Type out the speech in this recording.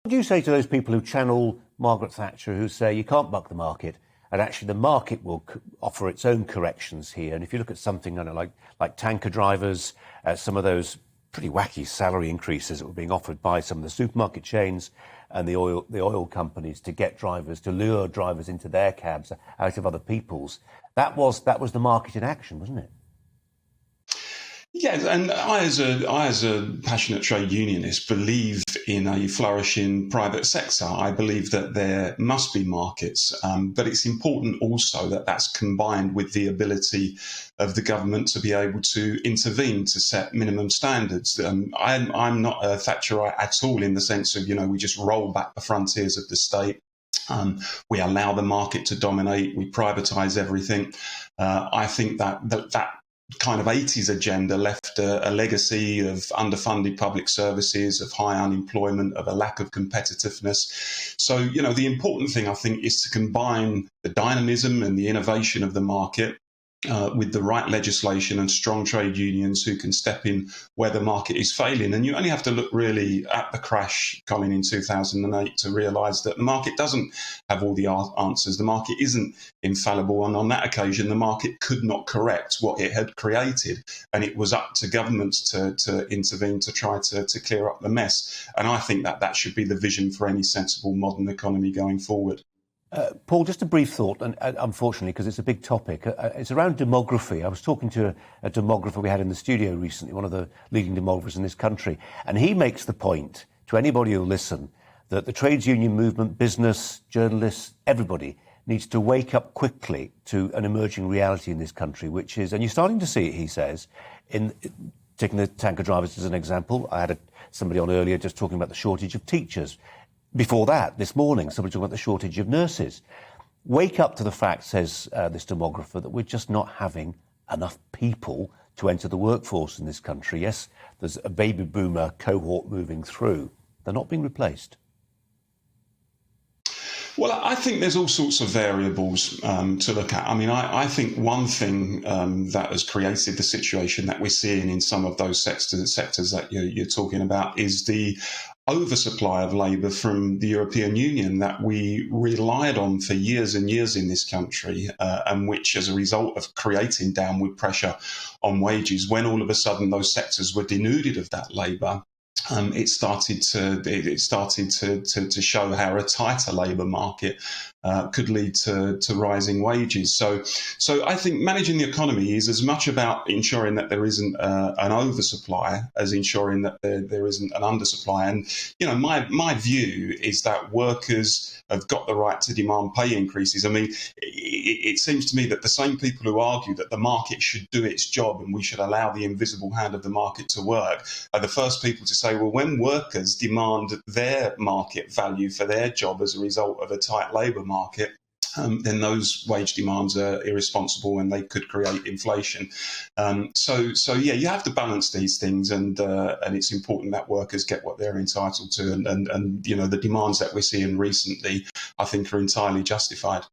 What do you say to those people who channel Margaret Thatcher, who say you can't buck the market, and actually the market will offer its own corrections here? And if you look at something, I don't know, like tanker drivers, some of those pretty wacky salary increases that were being offered by some of the supermarket chains and the oil companies to get drivers, to lure drivers into their cabs out of other people's, that was the market in action, wasn't it? Yeah, and I, as a passionate trade unionist, believe in a flourishing private sector. I believe that there must be markets, but it's important also that that's combined with the ability of the government to be able to intervene to set minimum standards. I'm not a Thatcherite at all in the sense of, we just roll back the frontiers of the state. We allow the market to dominate. We privatise everything. I think that kind of 80s agenda left a legacy of underfunded public services, of high unemployment, of a lack of competitiveness. So, the important thing, I think, is to combine the dynamism and the innovation of the market with the right legislation and strong trade unions who can step in where the market is failing. And you only have to look really at the crash, Colin, in 2008 to realise that the market doesn't have all the answers. The market isn't infallible. And on that occasion, the market could not correct what it had created. And it was up to governments to intervene to try to clear up the mess. And I think that should be the vision for any sensible modern economy going forward. Paul, just a brief thought, and unfortunately, because it's a big topic, it's around demography. I was talking to a demographer we had in the studio recently, one of the leading demographers in this country, and he makes the point to anybody who'll listen that the trades union movement, business, journalists, everybody needs to wake up quickly to an emerging reality in this country, which is, and you're starting to see it, he says, in taking the tanker drivers as an example. I had somebody on earlier just talking about the shortage of teachers. Before that, this morning, somebody talking about the shortage of nurses. Wake up to the fact, says this demographer, that we're just not having enough people to enter the workforce in this country. Yes, there's a baby boomer cohort moving through. They're not being replaced. Well, I think there's all sorts of variables to look at. I mean, I think one thing that has created the situation that we're seeing in some of those sectors that you're talking about is the oversupply of labour from the European Union that we relied on for years and years in this country, and which, as a result of creating downward pressure on wages, when all of a sudden those sectors were denuded of that labour, it started to show how a tighter labour market could lead to rising wages. So I think managing the economy is as much about ensuring that there isn't an oversupply as ensuring that there isn't an undersupply. And my view is that workers have got the right to demand pay increases. I mean, it seems to me that the same people who argue that the market should do its job and we should allow the invisible hand of the market to work are the first people to say, well, when workers demand their market value for their job as a result of a tight labour market, then those wage demands are irresponsible and they could create inflation. So yeah, you have to balance these things, and it's important that workers get what they're entitled to, and the demands that we're seeing recently, I think, are entirely justified.